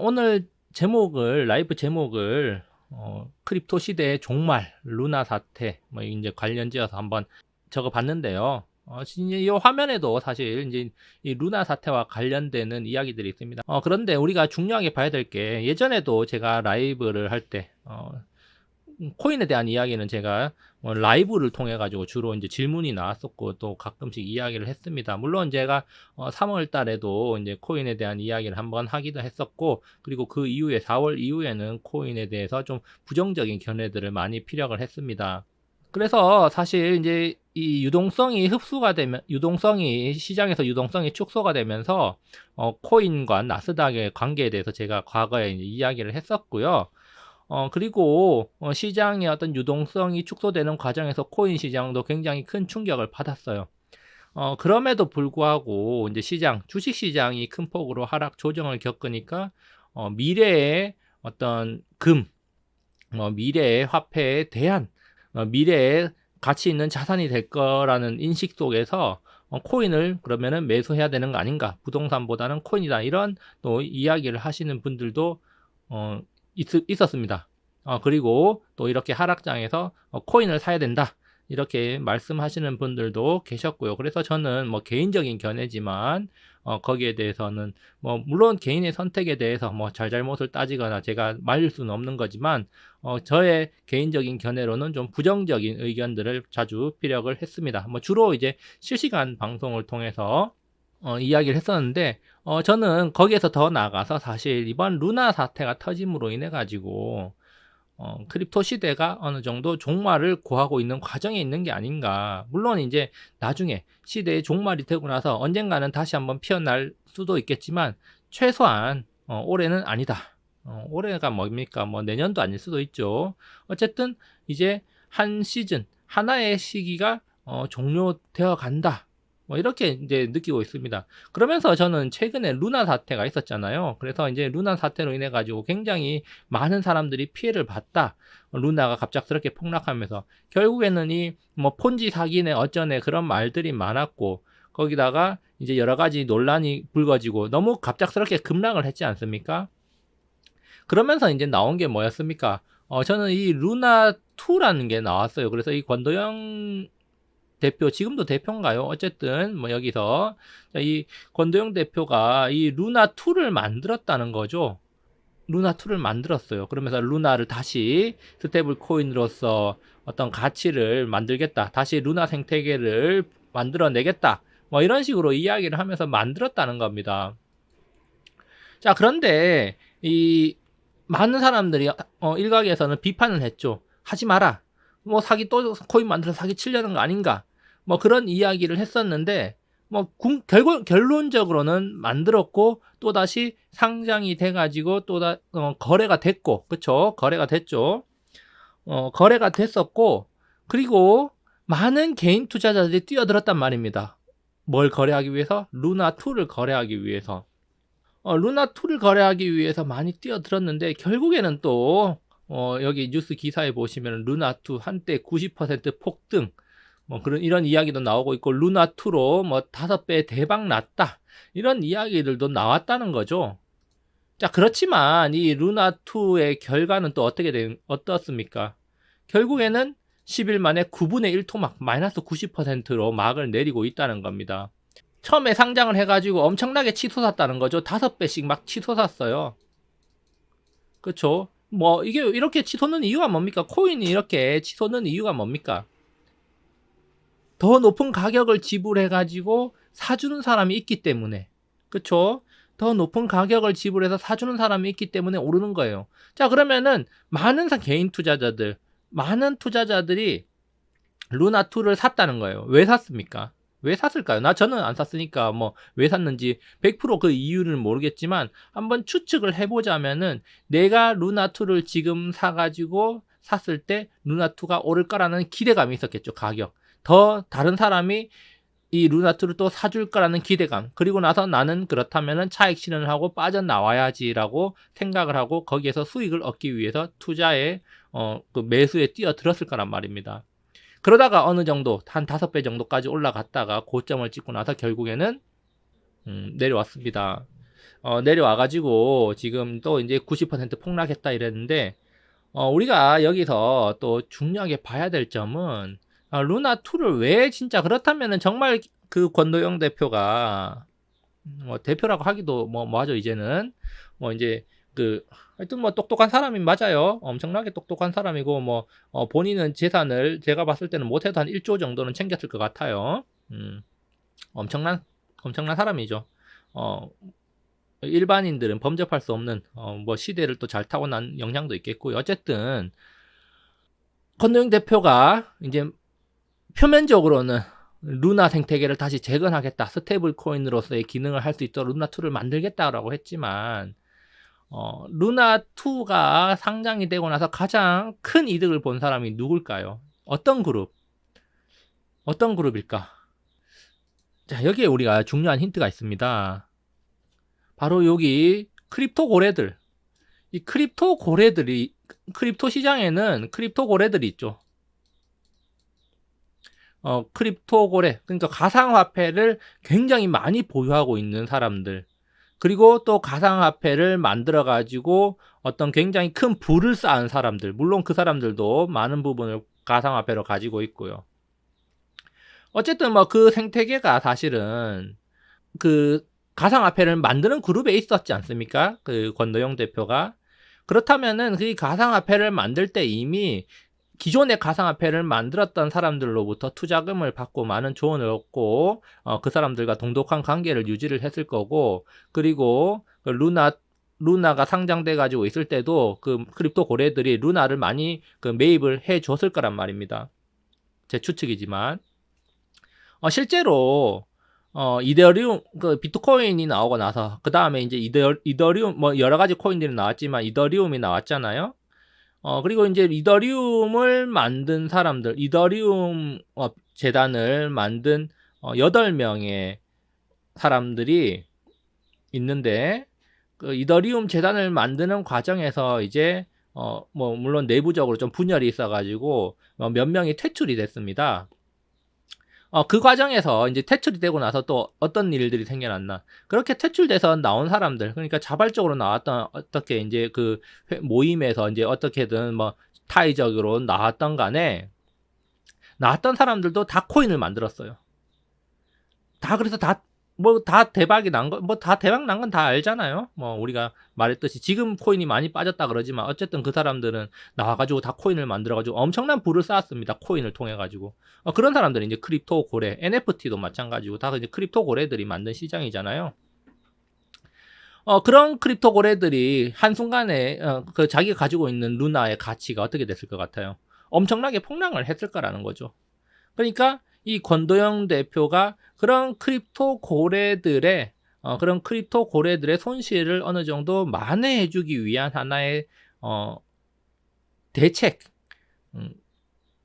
오늘 제목을 라이브 제목을 크립토 시대의 종말, 루나 사태 뭐 이제 관련지어서 한번 적어봤는데요. 이제 이 화면에도 사실 이제 이 루나 사태와 관련되는 이야기들이 있습니다. 그런데 우리가 중요하게 봐야 될 게 예전에도 제가 라이브를 할 때 코인에 대한 이야기는 제가 라이브를 통해 가지고 주로 이제 질문이 나왔었고 또 가끔씩 이야기를 했습니다. 물론 제가 3월 달에도 이제 코인에 대한 이야기를 한번 하기도 했었고, 그리고 그 이후에 4월 이후에는 코인에 대해서 좀 부정적인 견해들을 많이 피력을 했습니다. 그래서 사실 이제 이 유동성이 흡수가 되면, 시장에서 유동성이 축소가 되면서 코인과 나스닥의 관계에 대해서 제가 과거에 이제 이야기를 했었고요. 그리고 시장의 어떤 유동성이 축소되는 과정에서 코인 시장도 굉장히 큰 충격을 받았어요. 그럼에도 불구하고 이제 주식 시장이 큰 폭으로 하락 조정을 겪으니까 미래의 어떤 미래의 화폐에 대한 미래의 가치 있는 자산이 될 거라는 인식 속에서 코인을 그러면은 매수해야 되는 거 아닌가? 부동산보다는 코인이다. 이런 또 이야기를 하시는 분들도 있었습니다. 그리고 또 이렇게 하락장에서 코인을 사야 된다. 이렇게 말씀하시는 분들도 계셨고요. 그래서 저는 뭐 개인적인 견해지만 거기에 대해서는 뭐 물론 개인의 선택에 대해서 뭐 잘잘못을 따지거나 제가 말릴 수는 없는 거지만 저의 개인적인 견해로는 좀 부정적인 의견들을 자주 피력을 했습니다. 뭐 주로 이제 실시간 방송을 통해서 이야기를 했었는데 저는 거기에서 더 나아가서 사실 이번 루나 사태가 터짐으로 인해 가지고 크립토 시대가 어느 정도 종말을 고하고 있는 과정에 있는 게 아닌가. 물론 이제 나중에 시대의 종말이 되고 나서 언젠가는 다시 한번 피어날 수도 있겠지만 최소한 올해는 아니다. 올해가 뭡니까? 뭐 내년도 아닐 수도 있죠. 어쨌든 이제 한 시즌, 하나의 시기가 종료되어 간다. 뭐 이렇게 이제 느끼고 있습니다. 그러면서 저는 최근에 루나 사태가 있었잖아요. 그래서 이제 루나 사태로 인해 가지고 굉장히 많은 사람들이 피해를 봤다. 루나가 갑작스럽게 폭락하면서 결국에는 이 뭐 폰지 사기네 어쩌네 그런 말들이 많았고, 거기다가 이제 여러 가지 논란이 불거지고 너무 갑작스럽게 급락을 했지 않습니까? 그러면서 이제 나온 게 뭐였습니까? 저는 이 루나 2라는 게 나왔어요. 그래서 이 권도영 대표, 지금도 대표인가요? 어쨌든 뭐 여기서 이 권도영 대표가 이 루나2를 만들었다는 거죠. 루나2를 만들었어요. 그러면서 루나를 다시 스테이블 코인으로서 어떤 가치를 만들겠다. 다시 루나 생태계를 만들어내겠다. 뭐 이런 식으로 이야기를 하면서 만들었다는 겁니다. 자, 그런데 이 많은 사람들이 일각에서는 비판을 했죠. 하지 마라. 뭐 사기 또 코인 만들어서 사기 치려는 거 아닌가. 뭐 그런 이야기를 했었는데 뭐 결론적으로는 만들었고 또다시 상장이 돼가지고 거래가 됐고, 그쵸? 거래가 됐죠. 거래가 됐었고, 그리고 많은 개인 투자자들이 뛰어들었단 말입니다. 뭘 거래하기 위해서? 루나2를 거래하기 위해서. 루나2를 거래하기 위해서 많이 뛰어들었는데 결국에는 또 여기 뉴스 기사에 보시면 루나2 한때 90% 폭등 뭐 이런 이야기도 나오고 있고, 루나2로 뭐 5배 대박 났다 이런 이야기들도 나왔다는 거죠. 자, 그렇지만 이 루나2의 결과는 또 어떻습니까? 결국에는 10일 만에 9분의 1 토막 마이너스 90%로 막을 내리고 있다는 겁니다. 처음에 상장을 해가지고 엄청나게 치솟았다는 거죠. 5배씩 막 치솟았어요. 그쵸? 뭐 이게 이렇게 치솟는 이유가 뭡니까? 코인이 이렇게 치솟는 이유가 뭡니까? 더 높은 가격을 지불해가지고 사주는 사람이 있기 때문에. 그쵸? 더 높은 가격을 지불해서 사주는 사람이 있기 때문에 오르는 거예요. 자, 그러면은 개인 투자자들, 많은 투자자들이 루나2를 샀다는 거예요. 왜 샀습니까? 왜 샀을까요? 저는 안 샀으니까 뭐 왜 샀는지 100%그 이유를 모르겠지만 한번 추측을 해보자면은 내가 루나2를 지금 사가지고 샀을 때 루나2가 오를 거라는 기대감이 있었겠죠. 가격. 더 다른 사람이 이 루나2를 또 사줄 거라는 기대감. 그리고 나서 나는 그렇다면은 차익 실현을 하고 빠져나와야지라고 생각을 하고 거기에서 수익을 얻기 위해서 투자에 그 매수에 뛰어들었을 거란 말입니다. 그러다가 어느 정도 한 5배 정도까지 올라갔다가 고점을 찍고 나서 결국에는 내려왔습니다. 내려와 가지고 지금 또 이제 90% 폭락했다 이랬는데, 우리가 여기서 또 중요하게 봐야 될 점은, 루나2를 왜 진짜 그렇다면은 정말 그 권도영 대표가, 대표라고 하기도 뭐하죠, 이제는. 이제 그, 하여튼 똑똑한 사람이 맞아요. 엄청나게 똑똑한 사람이고, 본인은 재산을 제가 봤을 때는 못해도 한 1조 정도는 챙겼을 것 같아요. 엄청난 사람이죠. 일반인들은 범접할 수 없는, 시대를 또 잘 타고난 영향도 있겠고요. 어쨌든, 권도영 대표가 이제 표면적으로는 루나 생태계를 다시 재건하겠다, 스테이블 코인으로서의 기능을 할 수 있도록 루나2를 만들겠다라고 했지만, 루나2가 상장이 되고 나서 가장 큰 이득을 본 사람이 누굴까요? 어떤 그룹일까? 자, 여기에 우리가 중요한 힌트가 있습니다. 바로 여기 크립토 고래들. 이 크립토 고래들이, 크립토 시장에는 크립토 고래들이 있죠. 크립토 고래, 그러니까 가상화폐를 굉장히 많이 보유하고 있는 사람들. 그리고 또 가상화폐를 만들어 가지고 어떤 굉장히 큰 부를 쌓은 사람들. 물론 그 사람들도 많은 부분을 가상화폐로 가지고 있고요. 어쨌든 그 생태계가 사실은 그 가상화폐를 만드는 그룹에 있었지 않습니까? 그 권도영 대표가. 그렇다면은 그 가상화폐를 만들 때 이미 기존의 가상화폐를 만들었던 사람들로부터 투자금을 받고 많은 조언을 얻고, 그 사람들과 동독한 관계를 유지를 했을 거고, 그리고 그 루나가 상장돼 가지고 있을 때도 그 크립토 고래들이 루나를 많이 그 매입을 해 줬을 거란 말입니다. 제 추측이지만. 실제로 이더리움, 그 비트코인이 나오고 나서 그 다음에 이제 이더리움, 여러 가지 코인들이 나왔지만 이더리움이 나왔잖아요. 그리고 이제 이더리움을 만든 사람들, 이더리움 재단을 만든 8명의 사람들이 있는데, 그 이더리움 재단을 만드는 과정에서 이제 물론 내부적으로 좀 분열이 있어가지고 몇 명이 퇴출이 됐습니다. 그 과정에서 이제 퇴출이 되고 나서 또 어떤 일들이 생겨났나. 그렇게 퇴출돼서 나온 사람들, 그러니까 자발적으로 나왔던, 어떻게 이제 그 모임에서 이제 어떻게든 타의적으로 나왔던 간에, 나왔던 사람들도 다 코인을 만들었어요. 그래서 다 대박이 난 거, 다 대박 난 건 다 알잖아요. 우리가 말했듯이 지금 코인이 많이 빠졌다 그러지만 어쨌든 그 사람들은 나와가지고 다 코인을 만들어가지고 엄청난 부를 쌓았습니다. 코인을 통해가지고. 그런 사람들이 이제 크립토 고래, NFT도 마찬가지고 다 이제 크립토 고래들이 만든 시장이잖아요. 그런 크립토 고래들이 한순간에, 그 자기가 가지고 있는 루나의 가치가 어떻게 됐을 것 같아요? 엄청나게 폭락을 했을 거라는 거죠. 그러니까 이 권도영 대표가 그런 크립토 고래들의 손실을 어느 정도 만회해주기 위한 하나의 대책,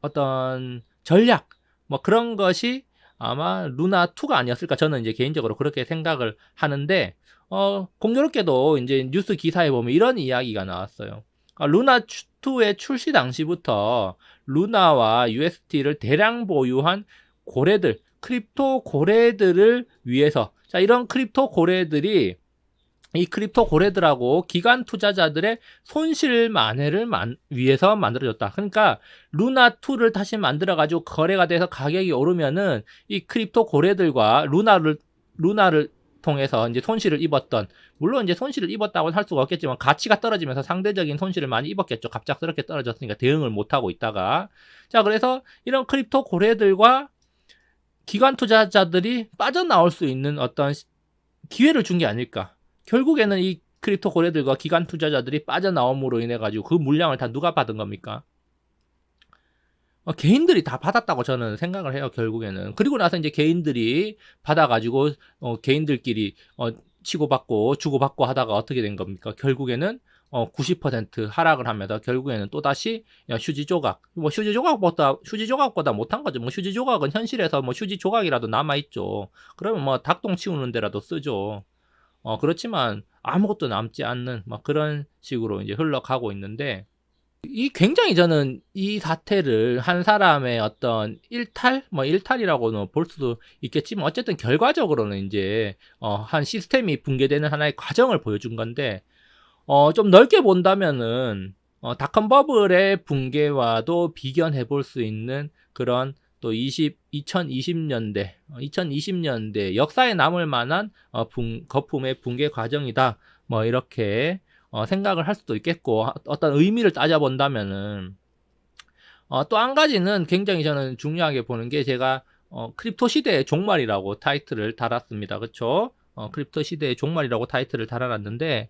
어떤 전략, 그런 것이 아마 루나2가 아니었을까, 저는 이제 개인적으로 그렇게 생각을 하는데, 공교롭게도 이제 뉴스 기사에 보면 이런 이야기가 나왔어요. 루나2의 출시 당시부터 루나와 USD를 대량 보유한 고래들, 크립토 고래들을 위해서, 자, 이런 크립토 고래들이 이 크립토 고래들하고 기관 투자자들의 손실 만회를 위해서 만들어졌다. 그러니까 루나2를 다시 만들어가지고 거래가 돼서 가격이 오르면은 이 크립토 고래들과 루나를 통해서 이제 손실을 입었던, 물론 이제 손실을 입었다고는 할 수가 없겠지만 가치가 떨어지면서 상대적인 손실을 많이 입었겠죠. 갑작스럽게 떨어졌으니까 대응을 못하고 있다가. 자, 그래서 이런 크립토 고래들과 기관 투자자들이 빠져나올 수 있는 어떤 기회를 준 게 아닐까. 결국에는 이 크립토 고래들과 기관 투자자들이 빠져나옴으로 인해 가지고 그 물량을 다 누가 받은 겁니까? 개인들이 다 받았다고 저는 생각을 해요, 결국에는. 그리고 나서 이제 개인들이 받아가지고 개인들끼리 치고받고 주고받고 하다가 어떻게 된 겁니까? 결국에는 90% 하락을 하면서 결국에는 또다시 휴지 조각, 휴지 조각보다 못한 거죠. 휴지 조각은 현실에서 휴지 조각이라도 남아있죠. 그러면 닭똥 치우는 데라도 쓰죠. 그렇지만 아무것도 남지 않는 그런 식으로 이제 흘러가고 있는데, 이 굉장히 저는 이 사태를 한 사람의 어떤 일탈? 뭐 일탈이라고는 볼 수도 있겠지만 어쨌든 결과적으로는 이제 한 시스템이 붕괴되는 하나의 과정을 보여준 건데 좀 넓게 본다면은 닷컴버블의 붕괴와도 비견해 볼 수 있는 그런 또 2020년대 2020년대 역사에 남을 만한 거품의 붕괴 과정이다. 뭐 이렇게 생각을 할 수도 있겠고, 어떤 의미를 따져본다면은 또 한 가지는 굉장히 저는 중요하게 보는 게, 제가 크립토 시대의 종말이라고 타이틀을 달았습니다. 그쵸? 크립토 시대의 종말이라고 타이틀을 달아놨는데,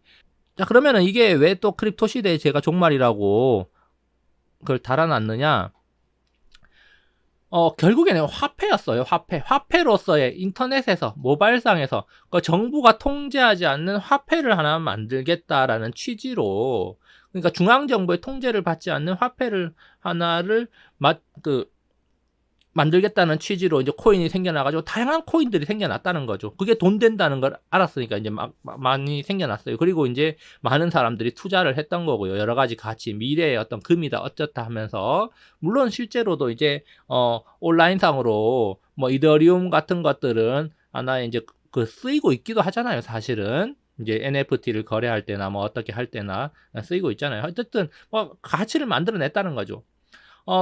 자, 그러면은 이게 왜 또 크립토 시대의 제가 종말이라고 그걸 달아놨느냐? 결국에는 화폐였어요. 화폐로서의 인터넷에서, 모바일상에서 그 정부가 통제하지 않는 화폐를 하나 만들겠다라는 취지로, 그러니까 중앙정부의 통제를 받지 않는 화폐를 하나를 만들겠다는 취지로 이제 코인이 생겨나가지고 다양한 코인들이 생겨났다는 거죠. 그게 돈 된다는 걸 알았으니까 이제 많이 생겨났어요. 그리고 이제 많은 사람들이 투자를 했던 거고요. 여러 가지 가치, 미래의 어떤 금이다 어쩌다 하면서, 물론 실제로도 이제 온라인상으로 뭐 이더리움 같은 것들은 하나의 이제 그 쓰이고 있기도 하잖아요. 사실은 이제 NFT를 거래할 때나 뭐 어떻게 할 때나 쓰이고 있잖아요. 어쨌든 뭐 가치를 만들어냈다는 거죠.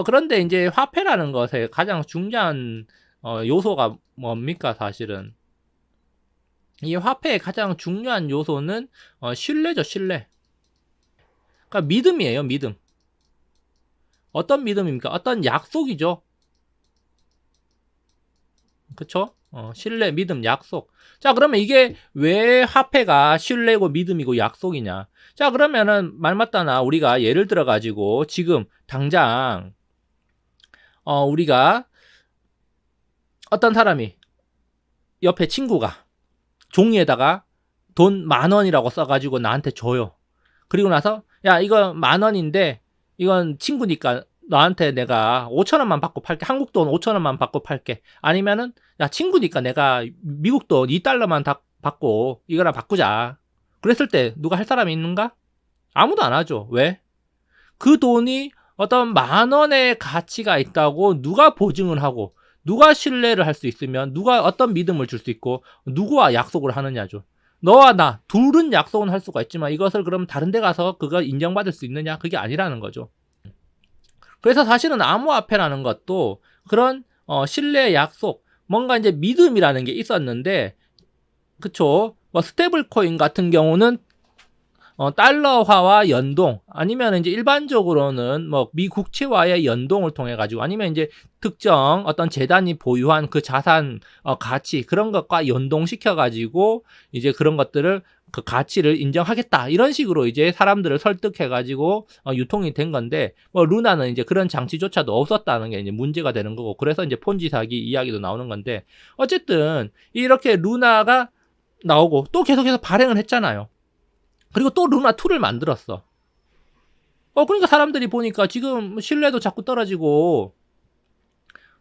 그런데 이제 화폐라는 것의 가장 중요한 요소가 뭡니까, 사실은? 이 화폐의 가장 중요한 요소는 신뢰죠, 신뢰. 그러니까 믿음이에요, 믿음. 어떤 믿음입니까? 어떤 약속이죠. 그쵸? 신뢰, 믿음, 약속. 자, 그러면 이게 왜 화폐가 신뢰고 믿음이고 약속이냐? 자, 그러면은 말 맞다나 우리가 예를 들어 가지고 지금 당장 우리가 어떤 사람이, 옆에 친구가 종이에다가 돈 10,000원이라고 써가지고 나한테 줘요. 그리고 나서, 야, 이거 10,000원인데 이건 친구니까 너한테 내가 5,000원만 받고 팔게. 한국 돈 5,000원만 받고 팔게. 아니면은, 야, 친구니까 내가 미국 돈 2달러만 받고 이거랑 바꾸자. 그랬을 때 누가 할 사람이 있는가? 아무도 안 하죠. 왜? 그 돈이 어떤 10,000원의 가치가 있다고 누가 보증을 하고, 누가 신뢰를 할 수 있으면, 누가 어떤 믿음을 줄 수 있고, 누구와 약속을 하느냐죠. 너와 나 둘은 약속은 할 수가 있지만 이것을 그럼 다른 데 가서 그거 인정받을 수 있느냐? 그게 아니라는 거죠. 그래서 사실은 암호화폐라는 것도 그런 신뢰 약속, 뭔가 이제 믿음이라는 게 있었는데, 그쵸? 뭐 스테이블 코인 같은 경우는 달러화와 연동, 아니면 이제 일반적으로는 뭐 미국채와의 연동을 통해 가지고, 아니면 이제 특정 어떤 재단이 보유한 그 자산 가치, 그런 것과 연동시켜 가지고 이제 그런 것들을, 그 가치를 인정하겠다, 이런 식으로 이제 사람들을 설득해 가지고 유통이 된 건데, 뭐 루나는 이제 그런 장치조차도 없었다는 게 이제 문제가 되는 거고, 그래서 이제 폰지 사기 이야기도 나오는 건데, 어쨌든 이렇게 루나가 나오고 또 계속해서 발행을 했잖아요. 그리고 또 루나2를 만들었어. 그러니까 사람들이 보니까 지금 신뢰도 자꾸 떨어지고,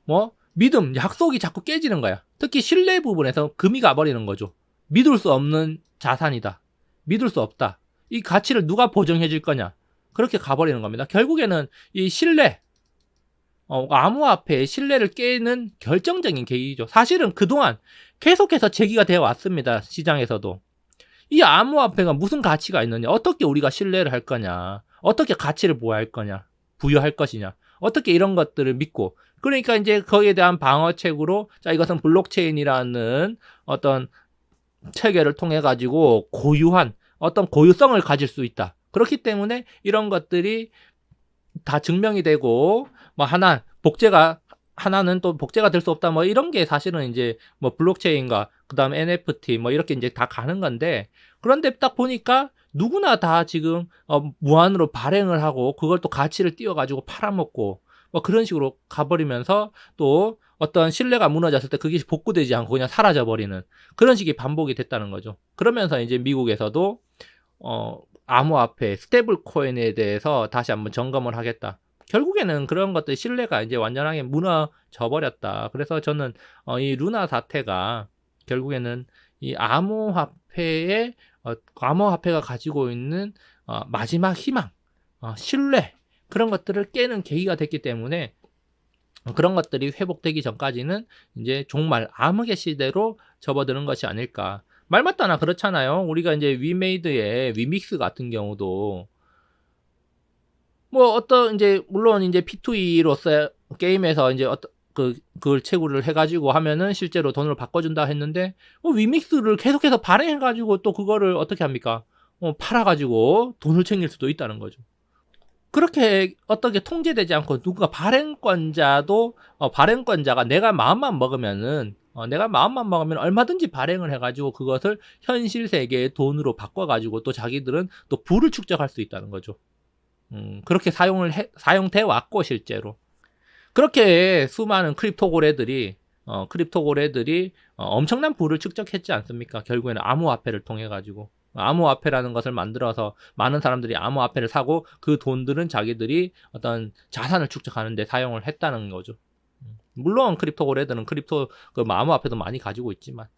뭐, 믿음, 약속이 자꾸 깨지는 거야. 특히 신뢰 부분에서 금이 가버리는 거죠. 믿을 수 없는 자산이다. 믿을 수 없다. 이 가치를 누가 보증해 줄 거냐. 그렇게 가버리는 겁니다. 결국에는 이 신뢰, 암호화폐의 신뢰를 깨는 결정적인 계기죠. 사실은 그동안 계속해서 제기가 되어 왔습니다. 시장에서도. 이 암호화폐가 무슨 가치가 있느냐, 어떻게 우리가 신뢰를 할 거냐, 어떻게 가치를 부여할 거냐, 부여할 것이냐, 어떻게 이런 것들을 믿고, 그러니까 이제 거기에 대한 방어책으로, 자, 이것은 블록체인이라는 어떤 체계를 통해 가지고 고유한 어떤 고유성을 가질 수 있다. 그렇기 때문에 이런 것들이 다 증명이 되고, 뭐 하나는 또 복제가 될 수 없다, 뭐 이런 게 사실은 이제 뭐 블록체인과 그다음 NFT 뭐 이렇게 이제 다 가는 건데, 그런데 딱 보니까 누구나 다 지금 무한으로 발행을 하고 그걸 또 가치를 띄워가지고 팔아먹고 뭐 그런 식으로 가버리면서, 또 어떤 신뢰가 무너졌을 때 그게 복구되지 않고 그냥 사라져버리는 그런 식이 반복이 됐다는 거죠. 그러면서 이제 미국에서도 암호화폐, 스테이블 코인에 대해서 다시 한번 점검을 하겠다. 결국에는 그런 것들 신뢰가 이제 완전하게 무너져 버렸다. 그래서 저는 이 루나 사태가 결국에는 이 암호화폐가 가지고 있는 마지막 희망, 신뢰, 그런 것들을 깨는 계기가 됐기 때문에 그런 것들이 회복되기 전까지는 이제 종말 암흑의 시대로 접어드는 것이 아닐까. 말 맞다나 그렇잖아요. 우리가 이제 위메이드의 위믹스 같은 경우도 뭐 어떤 이제 물론 이제 P2E로서 게임에서 이제 어떤 그걸 채굴을 해가지고 하면은 실제로 돈을 바꿔준다 했는데 위믹스를 계속해서 발행해가지고 또 그거를 어떻게 합니까? 팔아가지고 돈을 챙길 수도 있다는 거죠. 그렇게 어떻게 통제되지 않고 누군가 발행권자가 내가 마음만 먹으면 얼마든지 발행을 해가지고 그것을 현실 세계의 돈으로 바꿔가지고 또 자기들은 또 부를 축적할 수 있다는 거죠. 그렇게 사용돼 왔고 실제로 그렇게 수많은 크립토 고래들이 엄청난 부를 축적했지 않습니까? 결국에는 암호화폐를 통해 가지고 암호화폐라는 것을 만들어서 많은 사람들이 암호화폐를 사고 그 돈들은 자기들이 어떤 자산을 축적하는 데 사용을 했다는 거죠. 물론 크립토 고래들은 암호화폐도 많이 가지고 있지만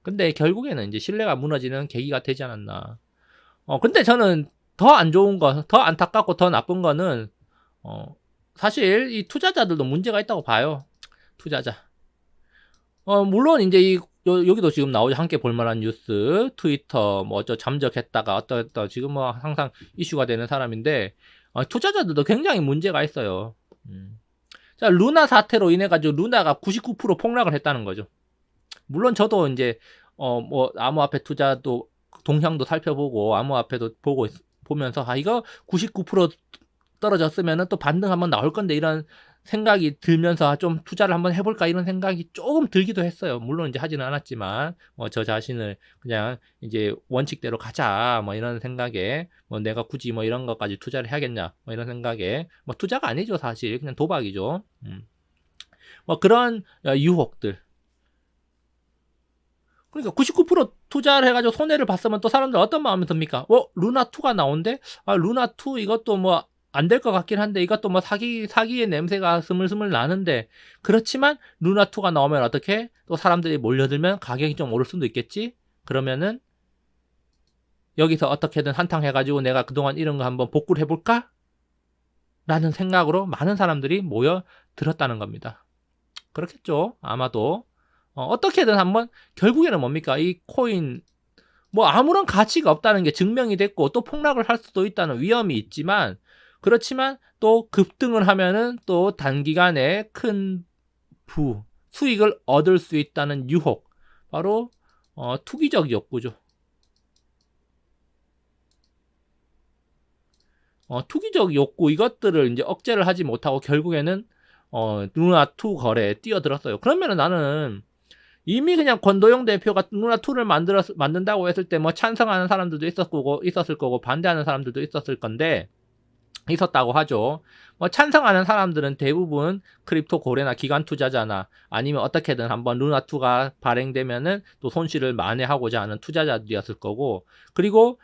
근데 결국에는 이제 신뢰가 무너지는 계기가 되지 않았나. 근데 저는 더 안 좋은 거, 더 안타깝고 더 나쁜 거는 사실 이 투자자들도 문제가 있다고 봐요. 투자자. 물론 이제 여기도 지금 나오죠. 함께 볼만한 뉴스, 트위터, 뭐 잠적했다가 어떠 지금 뭐 항상 이슈가 되는 사람인데 투자자들도 굉장히 문제가 있어요. 자, 루나 사태로 인해 가지고 루나가 99% 폭락을 했다는 거죠. 물론 저도 이제 뭐 암호화폐 투자도 동향도 살펴보고 암호화폐도 보면서 이거 99% 떨어졌으면은 또 반등 한번 나올 건데 이런 생각이 들면서 좀 투자를 한번 해볼까 이런 생각이 조금 들기도 했어요. 물론 이제 하지는 않았지만 저 자신을 그냥 이제 원칙대로 가자 뭐 이런 생각에 뭐 내가 굳이 뭐 이런 것까지 투자를 해야겠냐 뭐 이런 생각에 뭐 투자가 아니죠 사실 그냥 도박이죠. 뭐 그런 유혹들. 그러니까 99% 투자를 해가지고 손해를 봤으면 또 사람들 어떤 마음이 듭니까? 루나2가 나온대? 루나2 이것도 뭐 안 될 것 같긴 한데 이것도 뭐 사기의 냄새가 스물스물 나는데 그렇지만 루나2가 나오면 어떻게? 또 사람들이 몰려들면 가격이 좀 오를 수도 있겠지? 그러면은 여기서 어떻게든 한탕 해가지고 내가 그동안 이런 거 한번 복구를 해볼까? 라는 생각으로 많은 사람들이 모여들었다는 겁니다. 그렇겠죠? 아마도. 어떻게든 한번 결국에는 뭡니까? 이 코인 뭐 아무런 가치가 없다는 게 증명이 됐고 또 폭락을 할 수도 있다는 위험이 있지만 그렇지만 또 급등을 하면은 또 단기간에 큰 수익을 얻을 수 있다는 유혹 바로 투기적 욕구죠. 투기적 욕구 이것들을 이제 억제를 하지 못하고 결국에는 루나2 거래에 뛰어들었어요. 그러면은 나는 이미 그냥 권도영 대표가 루나2를 만든다고 했을 때 뭐 찬성하는 사람들도 있었을 거고 반대하는 사람들도 있었다고 하죠. 뭐 찬성하는 사람들은 대부분 크립토 고래나 기관 투자자나 아니면 어떻게든 한번 루나2가 발행되면은 또 손실을 만회하고자 하는 투자자들이었을 거고 그리고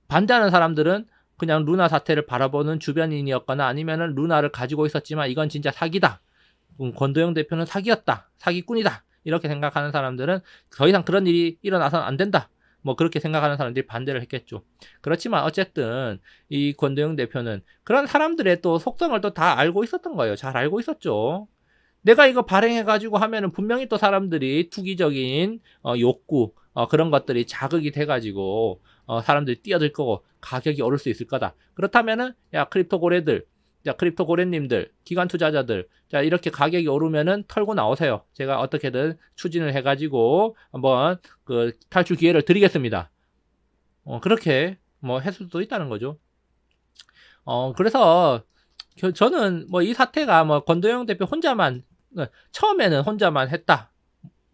반대하는 사람들은 그냥 루나 사태를 바라보는 주변인이었거나 아니면은 루나를 가지고 있었지만 이건 진짜 사기다. 권도영 대표는 사기였다. 사기꾼이다. 이렇게 생각하는 사람들은 더 이상 그런 일이 일어나서는 안 된다. 뭐 그렇게 생각하는 사람들이 반대를 했겠죠. 그렇지만 어쨌든 이 권도영 대표는 그런 사람들의 또 속성을 또 다 알고 있었던 거예요. 잘 알고 있었죠. 내가 이거 발행해가지고 하면은 분명히 또 사람들이 투기적인 욕구 그런 것들이 자극이 돼가지고 사람들이 뛰어들 거고 가격이 오를 수 있을 거다. 그렇다면은 야 크립토 고래들, 자 크립토 고래님들, 기관 투자자들, 자 이렇게 가격이 오르면은 털고 나오세요. 제가 어떻게든 추진을 해가지고 한번 그 탈출 기회를 드리겠습니다. 그렇게 뭐 했을 수도 있다는 거죠. 그래서 저는 뭐 이 사태가 뭐 권도영 대표 혼자만 처음에는 혼자만 했다.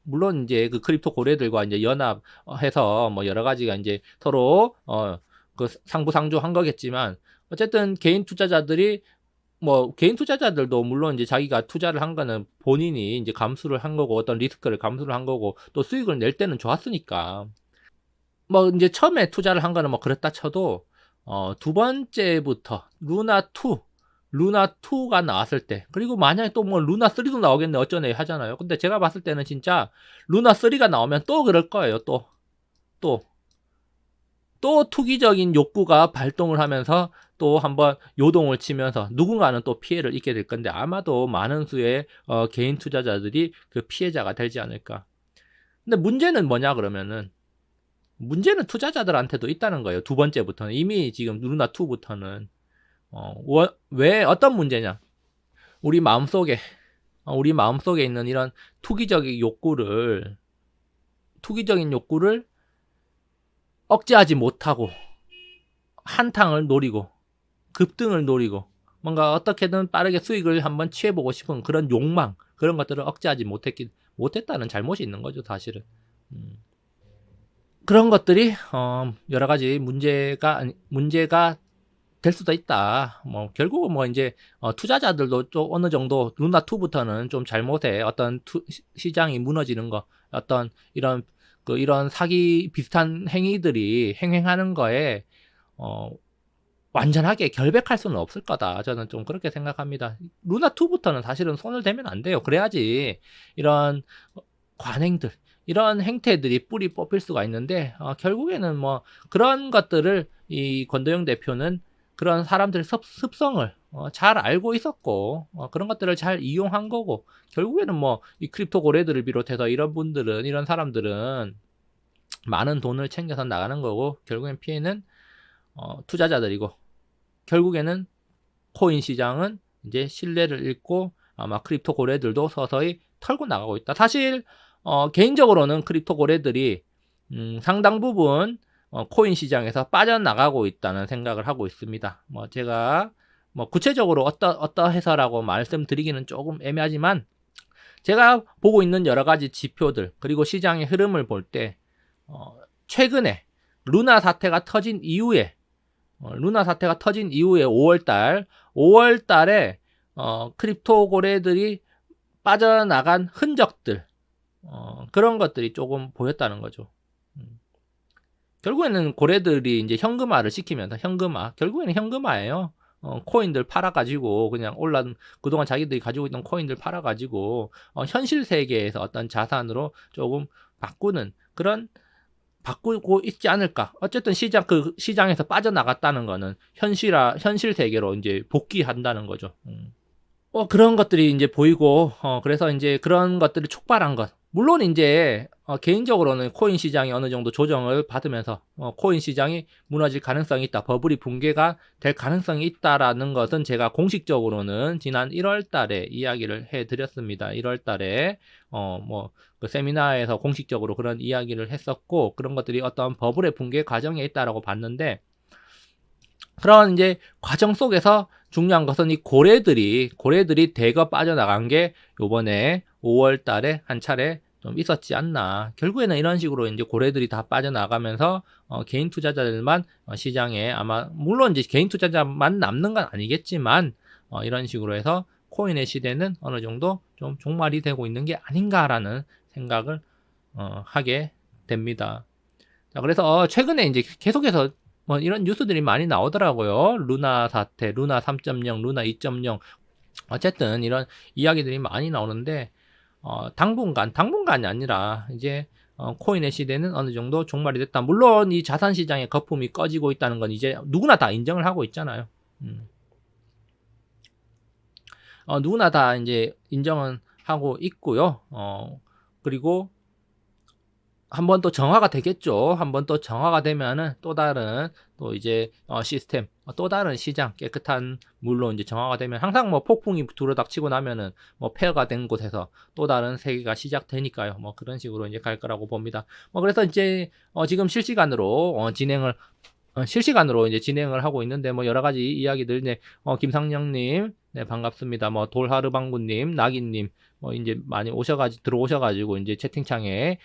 물론 이제 그 크립토 고래들과 이제 연합해서 뭐 여러 가지가 이제 서로 그 상부상조한 거겠지만 어쨌든 개인 투자자들도 물론 이제 자기가 투자를 한 거는 본인이 이제 감수를 한 거고 어떤 리스크를 감수를 한 거고 또 수익을 낼 때는 좋았으니까 뭐 이제 처음에 투자를 한 거는 뭐 그랬다 쳐도 두 번째부터 루나2가 나왔을 때 그리고 만약에 또 뭐 루나3도 나오겠네 어쩌네 하잖아요. 근데 제가 봤을 때는 진짜 루나3가 나오면 또 그럴 거예요. 또 또 투기적인 욕구가 발동을 하면서 또 한번 요동을 치면서 누군가는 또 피해를 입게 될 건데 아마도 많은 수의 개인 투자자들이 그 피해자가 되지 않을까. 근데 문제는 뭐냐 그러면은 문제는 투자자들한테도 있다는 거예요. 두 번째부터는 이미 지금 루나2부터는 왜 어떤 문제냐? 우리 마음속에 있는 이런 투기적인 욕구를 억제하지 못하고 한탕을 노리고 급등을 노리고 뭔가 어떻게든 빠르게 수익을 한번 취해보고 싶은 그런 욕망, 그런 것들을 억제하지 못했다는 잘못이 있는 거죠, 사실은. 그런 것들이 여러 가지 문제가 될 수도 있다. 뭐 결국은 뭐 이제 투자자들도 또 어느 정도 루나2부터는 좀 잘못해 어떤 시장이 무너지는 거, 어떤 이런 사기 비슷한 행위들이 행행하는 거에 완전하게 결백할 수는 없을 거다. 저는 좀 그렇게 생각합니다. 루나2부터는 사실은 손을 대면 안 돼요. 그래야지 이런 관행들, 이런 행태들이 뿌리 뽑힐 수가 있는데 결국에는 뭐 그런 것들을 이 권도영 대표는 그런 사람들의 습성을 잘 알고 있었고 그런 것들을 잘 이용한 거고, 결국에는 뭐 이 크립토 고래들을 비롯해서 이런 사람들은 많은 돈을 챙겨서 나가는 거고, 결국엔 피해는 투자자들이고, 결국에는 코인 시장은 이제 신뢰를 잃고 아마 크립토 고래들도 서서히 털고 나가고 있다. 사실 개인적으로는 크립토 고래들이 상당 부분 코인 시장에서 빠져나가고 있다는 생각을 하고 있습니다. 뭐 제가 뭐 구체적으로 어떠해서라고 말씀드리기는 조금 애매하지만, 제가 보고 있는 여러 가지 지표들 그리고 시장의 흐름을 볼 때 최근에 루나 사태가 터진 이후에 5월달에 크립토 고래들이 빠져나간 흔적들, 그런 것들이 조금 보였다는 거죠. 결국에는 고래들이 이제 현금화를 시키면서 결국에는 현금화예요. 코인들 팔아가지고 그냥 그동안 자기들이 가지고 있던 코인들 팔아가지고 현실 세계에서 어떤 자산으로 조금 바꾸고 있지 않을까. 어쨌든 시장에서 빠져나갔다는 거는 현실 세계로 이제 복귀한다는 거죠. 그런 것들이 이제 보이고, 그래서 이제 그런 것들을 촉발한 것. 물론 이제 개인적으로는 코인 시장이 어느 정도 조정을 받으면서 코인 시장이 무너질 가능성이 있다, 버블이 붕괴가 될 가능성이 있다라는 것은 제가 공식적으로는 지난 1월 달에 이야기를 해드렸습니다. 1월 달에 그 세미나에서 공식적으로 그런 이야기를 했었고, 그런 것들이 어떤 버블의 붕괴 과정에 있다라고 봤는데, 그런 이제 과정 속에서 중요한 것은 이 고래들이 대거 빠져나간 게 요번에 5월 달에 한 차례 좀 있었지 않나. 결국에는 이런 식으로 이제 고래들이 다 빠져나가면서 개인 투자자들만 시장에, 아마 물론 이제 개인 투자자만 남는 건 아니겠지만 이런 식으로 해서 코인의 시대는 어느 정도 좀 종말이 되고 있는 게 아닌가라는 생각을 하게 됩니다. 자, 그래서 최근에 이제 계속해서 뭐 이런 뉴스들이 많이 나오더라고요. 루나 사태, 루나 3.0, 루나 2.0. 어쨌든 이런 이야기들이 많이 나오는데 당분간이 아니라 이제 코인의 시대는 어느 정도 종말이 됐다. 물론 이 자산 시장의 거품이 꺼지고 있다는 건 이제 누구나 다 인정을 하고 있잖아요. 누구나 다 이제 인정은 하고 있고요. 그리고 한번 또 정화가 되겠죠. 한번 또 정화가 되면은 또 다른 이제 시스템, 또 다른 시장, 깨끗한 물로 이제 정화가 되면 항상 뭐 폭풍이 두루닥치고 나면은 뭐 폐허가 된 곳에서 또 다른 세계가 시작되니까요. 뭐 그런 식으로 이제 갈 거라고 봅니다. 그래서 이제 지금 실시간으로 이제 진행을 하고 있는데, 뭐 여러 가지 이야기들, 네, 김상영님, 네, 반갑습니다. 뭐 돌하르방구님, 나기님, 이제 많이 들어오셔가지고 이제 채팅창에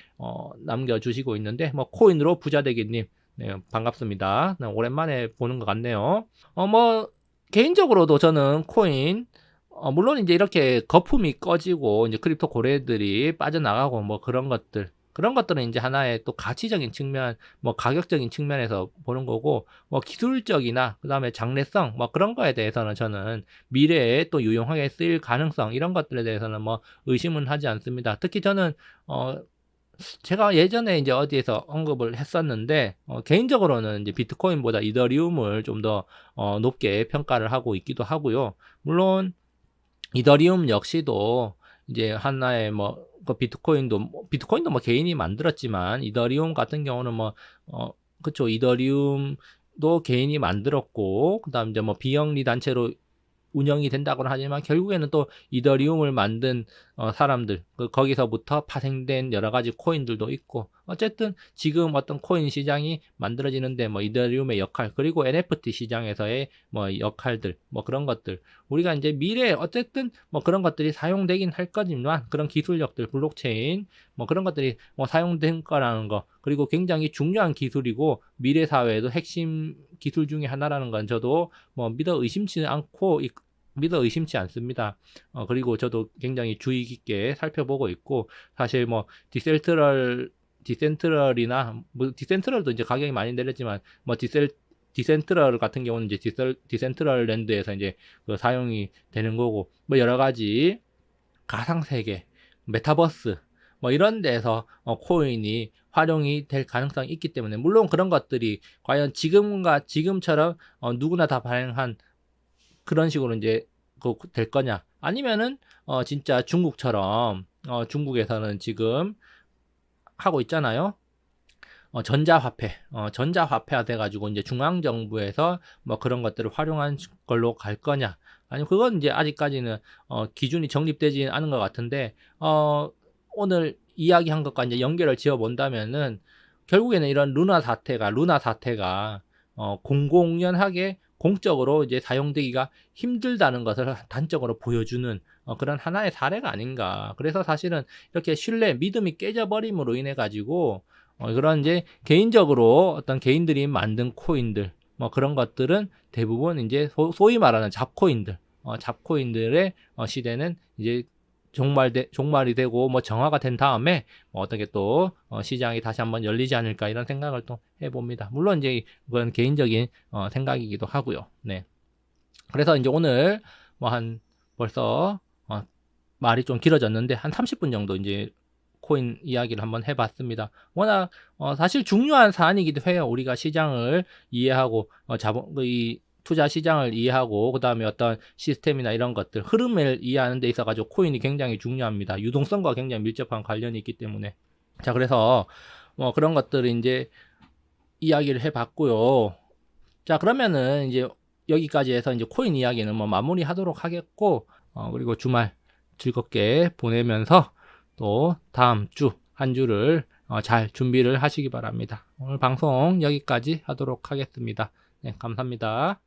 남겨주시고 있는데, 뭐 코인으로 부자되기님, 네, 반갑습니다. 네, 오랜만에 보는 것 같네요. 뭐 개인적으로도 저는 코인, 물론 이제 이렇게 거품이 꺼지고 이제 크립토 고래들이 빠져나가고 뭐 그런 것들은 이제 하나의 또 가치적인 측면, 뭐 가격적인 측면에서 보는 거고, 뭐 기술적이나 그다음에 장래성, 뭐 그런 거에 대해서는 저는 미래에 또 유용하게 쓰일 가능성, 이런 것들에 대해서는 뭐 의심은 하지 않습니다. 특히 저는 제가 예전에 이제 어디에서 언급을 했었는데, 개인적으로는 이제 비트코인보다 이더리움을 좀 더 높게 평가를 하고 있기도 하고요. 물론 이더리움 역시도 이제 하나의 그 비트코인도 뭐 개인이 만들었지만, 이더리움 같은 경우는 그쵸, 이더리움도 개인이 만들었고, 그다음 이제 뭐 비영리 단체로 운영이 된다고는 하지만, 결국에는 또 이더리움을 만든 사람들, 거기서부터 파생된 여러 가지 코인들도 있고, 어쨌든 지금 어떤 코인 시장이 만들어지는데 이더리움의 역할, 그리고 NFT 시장에서의 역할들, 그런 것들, 우리가 이제 미래에 어쨌든 그런 것들이 사용되긴 할 거지만, 그런 기술력들, 블록체인 그런 것들이 사용된 거라는 거, 그리고 굉장히 중요한 기술이고 미래 사회에도 핵심 기술 중에 하나라는 건 저도 믿어 의심치 않습니다. 그리고 저도 굉장히 주의 깊게 살펴보고 있고, 사실 디센트럴이나 디센트럴도 이제 가격이 많이 내렸지만, 디센트럴 같은 경우는 이제 디센트럴 랜드에서 이제 그 사용이 되는 거고, 여러 가지 가상세계, 메타버스 이런 데서 코인이 활용이 될 가능성이 있기 때문에, 물론 그런 것들이 과연 지금처럼 누구나 다 발행한 그런 식으로 이제 될 거냐, 아니면은 진짜 중국처럼 중국에서는 지금 하고 있잖아요. 전자화폐화 돼가지고 이제 중앙정부에서 그런 것들을 활용한 걸로 갈 거냐, 아니면 그건 이제 아직까지는 기준이 정립되지 않은 것 같은데, 오늘 이야기한 것과 이제 연결을 지어 본다면은, 결국에는 이런 루나 사태가 공공연하게 공적으로 이제 사용되기가 힘들다는 것을 단적으로 보여주는 그런 하나의 사례가 아닌가. 그래서 사실은 이렇게 믿음이 깨져버림으로 인해 가지고 그런 이제 개인적으로 어떤 개인들이 만든 코인들 그런 것들은 대부분 이제 소위 말하는 잡코인들의 시대는 이제 종말이 되고 정화가 된 다음에 어떻게 또 시장이 다시 한번 열리지 않을까, 이런 생각을 또 해봅니다. 물론 이제 그건 개인적인 생각이기도 하고요. 네. 그래서 이제 오늘 벌써 말이 좀 길어졌는데 한 30분 정도 이제 코인 이야기를 한번 해봤습니다. 워낙 사실 중요한 사안이기도 해요. 우리가 시장을 이해하고 이 투자 시장을 이해하고, 그 다음에 어떤 시스템이나 이런 것들, 흐름을 이해하는 데 있어가지고 코인이 굉장히 중요합니다. 유동성과 굉장히 밀접한 관련이 있기 때문에. 자, 그래서 그런 것들을 이제 이야기를 해봤고요. 자, 그러면은 이제 여기까지 해서 이제 코인 이야기는 마무리 하도록 하겠고, 그리고 주말 즐겁게 보내면서 또 다음 주 한 주를 잘 준비를 하시기 바랍니다. 오늘 방송 여기까지 하도록 하겠습니다. 네, 감사합니다.